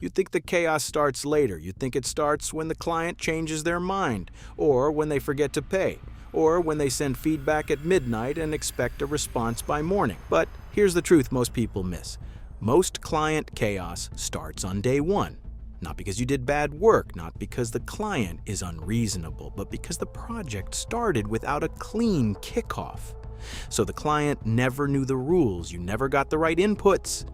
You think the chaos starts later. You think it starts when the client changes their mind, or when they forget to pay, or when they send feedback at midnight and expect a response by morning. But here's the truth most people miss. Most client chaos starts on day one. Not because you did bad work, not because the client is unreasonable, but because the project started without a clean kickoff. So the client never knew the rules, you never got the right inputs,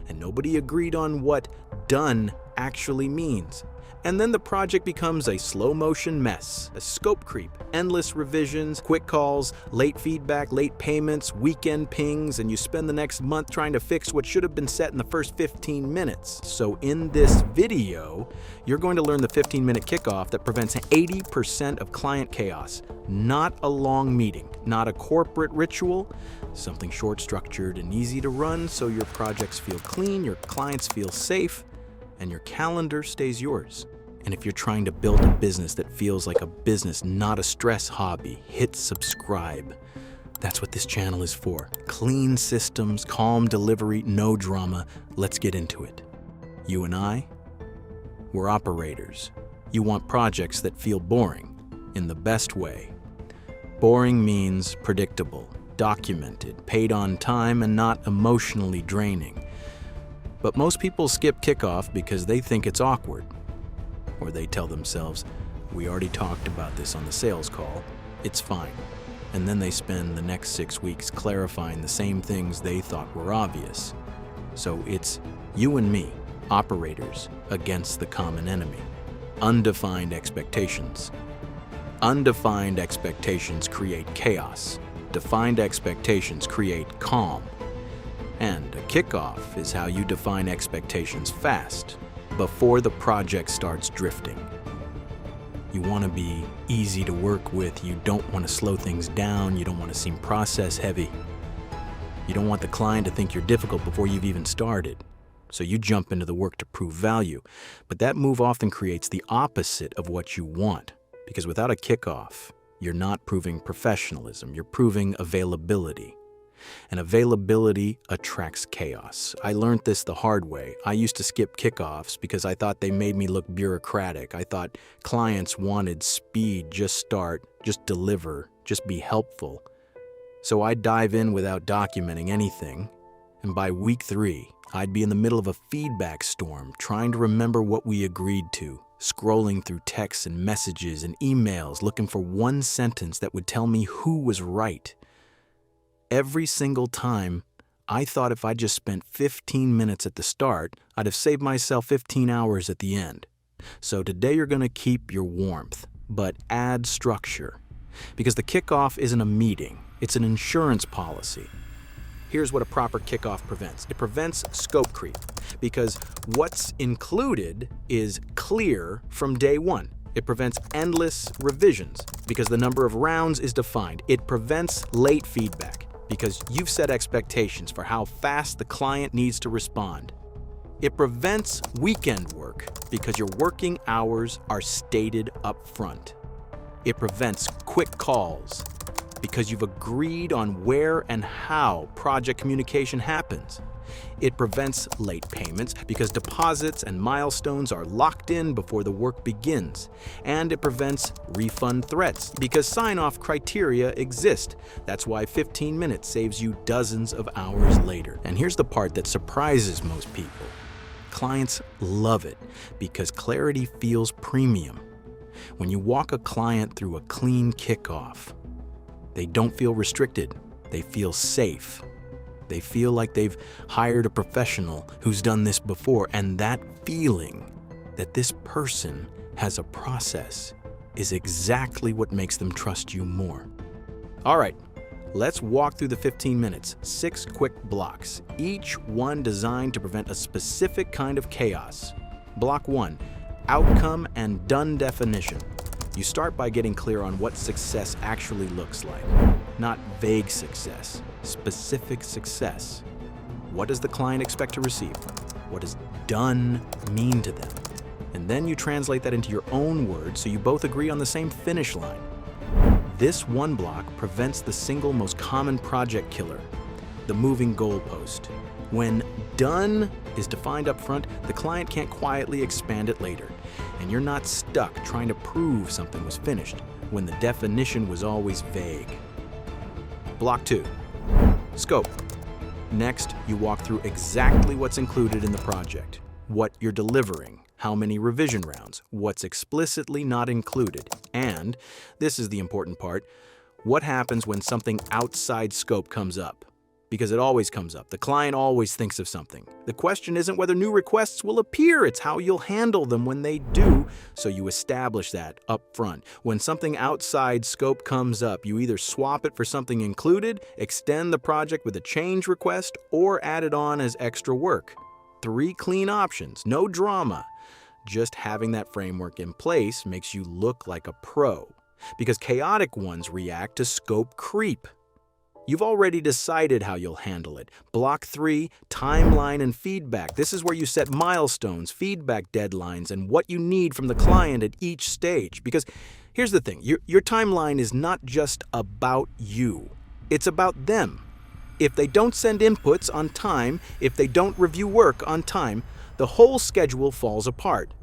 and nobody agreed on what done actually means. And then the project becomes a slow-motion mess, a scope creep, endless revisions, quick calls, late feedback, late payments, weekend pings, and you spend the next month trying to fix what should have been set in the first 15 minutes. So in this video, you're going to learn the 15-minute kickoff that prevents 80% of client chaos. Not a long meeting, not a corporate ritual, something short, structured, and easy to run so your projects feel clean, your clients feel safe, and your calendar stays yours. And if you're trying to build a business that feels like a business, not a stress hobby, hit subscribe. That's what this channel is for. Clean systems, calm delivery, no drama. Let's get into it. You and I, we're operators. You want projects that feel boring, in the best way. Boring means predictable, documented, paid on time, and not emotionally draining. But most people skip kickoff because they think it's awkward. Or they tell themselves, we already talked about this on the sales call, it's fine. And then they spend the next 6 weeks clarifying the same things they thought were obvious. So it's you and me, operators, against the common enemy. Undefined expectations. Undefined expectations create chaos. Defined expectations create calm. And a kickoff is how you define expectations fast, before the project starts drifting. You want to be easy to work with. You don't want to slow things down. You don't want to seem process heavy. You don't want the client to think you're difficult before you've even started. So you jump into the work to prove value. But that move often creates the opposite of what you want. Because without a kickoff, you're not proving professionalism. You're proving availability. And availability attracts chaos. I learned this the hard way. I used to skip kickoffs because I thought they made me look bureaucratic. I thought clients wanted speed, just start, just deliver, just be helpful. So I'd dive in without documenting anything. And by week 3, I'd be in the middle of a feedback storm, trying to remember what we agreed to, scrolling through texts and messages and emails, looking for one sentence that would tell me who was right. Every single time, I thought if I just spent 15 minutes at the start, I'd have saved myself 15 hours at the end. So today you're going to keep your warmth, but add structure. Because the kickoff isn't a meeting, it's an insurance policy. Here's what a proper kickoff prevents. It prevents scope creep, because what's included is clear from day one. It prevents endless revisions, because the number of rounds is defined. It prevents late feedback, because you've set expectations for how fast the client needs to respond. It prevents weekend work because your working hours are stated up front. It prevents quick calls because you've agreed on where and how project communication happens. It prevents late payments because deposits and milestones are locked in before the work begins. And it prevents refund threats because sign-off criteria exist. That's why 15 minutes saves you dozens of hours later. And here's the part that surprises most people. Clients love it because clarity feels premium. When you walk a client through a clean kickoff, they don't feel restricted. They feel safe. They feel like they've hired a professional who's done this before, and that feeling that this person has a process is exactly what makes them trust you more. All right, let's walk through the 15 minutes, 6 quick blocks, each one designed to prevent a specific kind of chaos. Block 1, outcome and done definition. You start by getting clear on what success actually looks like. Not vague success, specific success. What does the client expect to receive? What does done mean to them? And then you translate that into your own words so you both agree on the same finish line. This one block prevents the single most common project killer, the moving goalpost. When done is defined up front, the client can't quietly expand it later. And you're not stuck trying to prove something was finished when the definition was always vague. Block 2. Scope. Next, you walk through exactly what's included in the project, what you're delivering, how many revision rounds, what's explicitly not included, and, this is the important part, what happens when something outside scope comes up. Because it always comes up. The client always thinks of something. The question isn't whether new requests will appear, it's how you'll handle them when they do, so you establish that up front. When something outside scope comes up, you either swap it for something included, extend the project with a change request, or add it on as extra work. 3 clean options, no drama. Just having that framework in place makes you look like a pro, because chaotic ones react to scope creep. You've already decided how you'll handle it. Block 3, timeline and feedback. This is where you set milestones, feedback deadlines, and what you need from the client at each stage. Because here's the thing, your timeline is not just about you. It's about them. If they don't send inputs on time, if they don't review work on time, the whole schedule falls apart.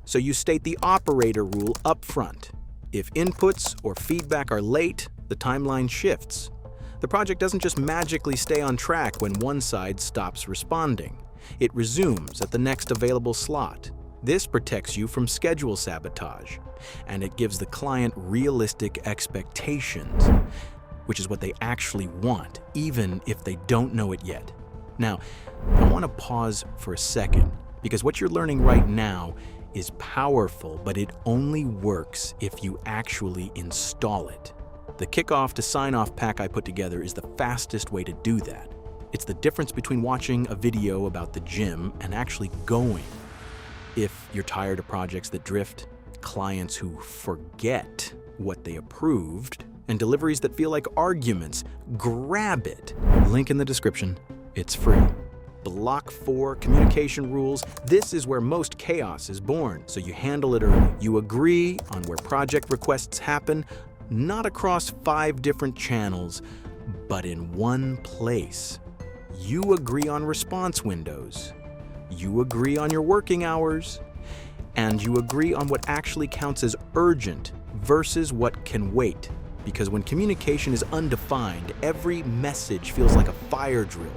So you state the operator rule up front. If inputs or feedback are late, the timeline shifts. The project doesn't just magically stay on track when one side stops responding. It resumes at the next available slot. This protects you from schedule sabotage, and it gives the client realistic expectations, which is what they actually want, even if they don't know it yet. Now, I want to pause for a second, because what you're learning right now is powerful, but it only works if you actually install it. The Kickoff to Sign-Off pack I put together is the fastest way to do that. It's the difference between watching a video about the gym and actually going. If you're tired of projects that drift, clients who forget what they approved, and deliveries that feel like arguments, grab it. Link in the description. It's free. Block 4, communication rules. This is where most chaos is born, so you handle it early. You agree on where project requests happen, not across 5 different channels, but in one place. You agree on response windows. You agree on your working hours. And you agree on what actually counts as urgent versus what can wait. Because when communication is undefined, every message feels like a fire drill.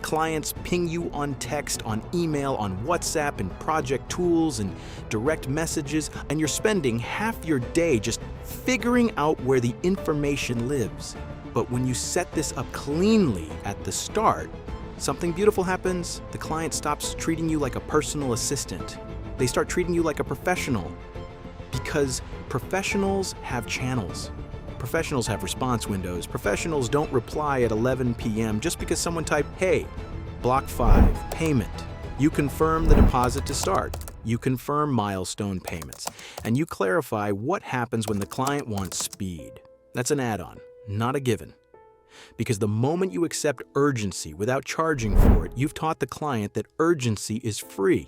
Clients ping you on text, on email, on WhatsApp, and project tools, and direct messages, and you're spending half your day just figuring out where the information lives. But when you set this up cleanly at the start, something beautiful happens. The client stops treating you like a personal assistant. They start treating you like a professional, because professionals have channels. Professionals have response windows. Professionals don't reply at 11 p.m. just because someone typed, "Hey." Block 5, payment. You confirm the deposit to start. You confirm milestone payments. And you clarify what happens when the client wants speed. That's an add-on, not a given. Because the moment you accept urgency without charging for it, you've taught the client that urgency is free.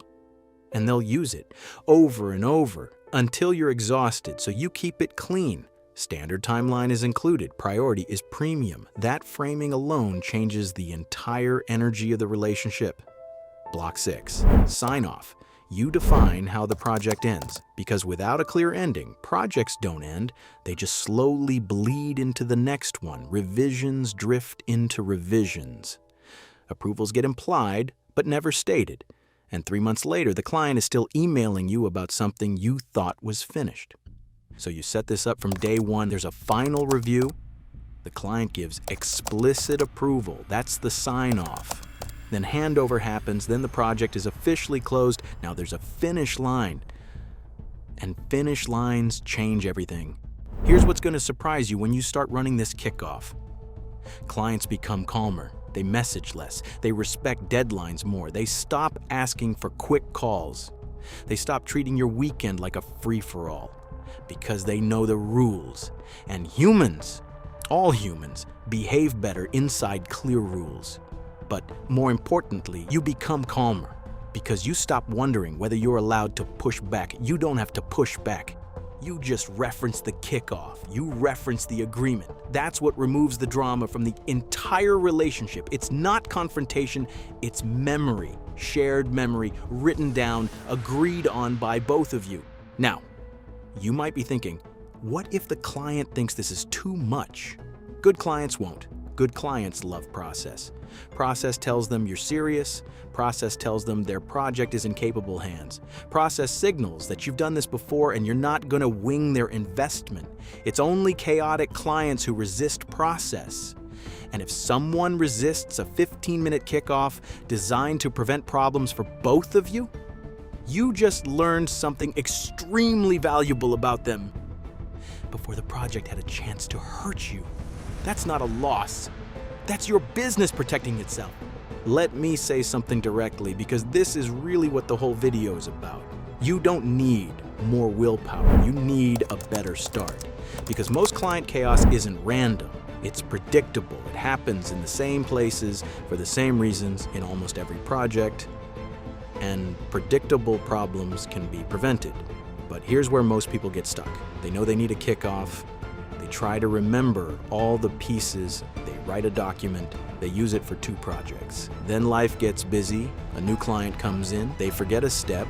And they'll use it over and over until you're exhausted, so you keep it clean. Standard timeline is included, priority is premium. That framing alone changes the entire energy of the relationship. Block 6, sign off. You define how the project ends, because without a clear ending, projects don't end, they just slowly bleed into the next one. Revisions drift into revisions. Approvals get implied, but never stated. And 3 months later, the client is still emailing you about something you thought was finished. So you set this up from day one. There's a final review. The client gives explicit approval. That's the sign-off. Then handover happens. Then the project is officially closed. Now there's a finish line. And finish lines change everything. Here's what's going to surprise you when you start running this kickoff. Clients become calmer. They message less. They respect deadlines more. They stop asking for quick calls. They stop treating your weekend like a free-for-all. Because they know the rules. And humans, all humans, behave better inside clear rules. But more importantly, you become calmer because you stop wondering whether you're allowed to push back. You don't have to push back. You just reference the kickoff. You reference the agreement. That's what removes the drama from the entire relationship. It's not confrontation, it's memory. Shared memory, written down, agreed on by both of you. Now, you might be thinking, what if the client thinks this is too much? Good clients won't. Good clients love process. Process tells them you're serious. Process tells them their project is in capable hands. Process signals that you've done this before and you're not going to wing their investment. It's only chaotic clients who resist process. And if someone resists a 15-minute kickoff designed to prevent problems for both of you, you just learned something extremely valuable about them before the project had a chance to hurt you. That's not a loss. That's your business protecting itself. Let me say something directly, because this is really what the whole video is about. You don't need more willpower. You need a better start. Because most client chaos isn't random. It's predictable. It happens in the same places for the same reasons in almost every project. And predictable problems can be prevented. But here's where most people get stuck. They know they need a kickoff. They try to remember all the pieces. They write a document. They use it for 2 projects. Then life gets busy. A new client comes in. They forget a step.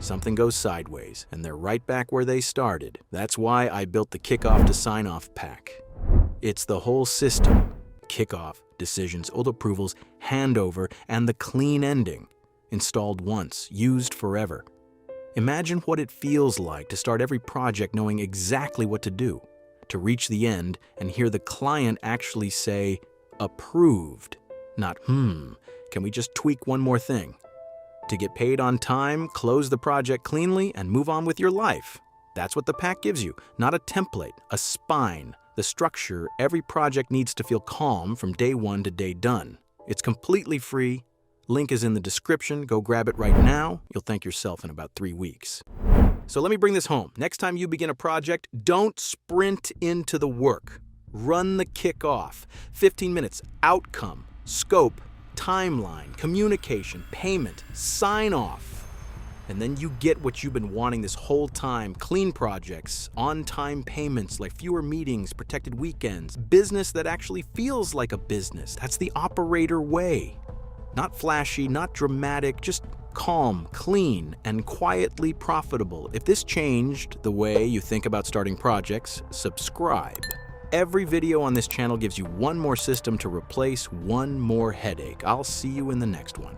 Something goes sideways, and they're right back where they started. That's why I built the Kickoff to Sign-Off pack. It's the whole system. Kickoff, decisions, old approvals, handover, and the clean ending. Installed once, used forever. Imagine what it feels like to start every project knowing exactly what to do, to reach the end and hear the client actually say, approved, not, can we just tweak one more thing? To get paid on time, close the project cleanly, and move on with your life. That's what the pack gives you, not a template, a spine, the structure every project needs to feel calm from day 1 to day done. It's completely free. Link is in the description. Go grab it right now. You'll thank yourself in about 3 weeks. So let me bring this home. Next time you begin a project, don't sprint into the work. Run the kickoff. 15 minutes, outcome, scope, timeline, communication, payment, sign off. And then you get what you've been wanting this whole time. Clean projects, on-time payments, like fewer meetings, protected weekends, business that actually feels like a business. That's the operator way. Not flashy, not dramatic, just calm, clean, and quietly profitable. If this changed the way you think about starting projects, subscribe. Every video on this channel gives you one more system to replace one more headache. I'll see you in the next one.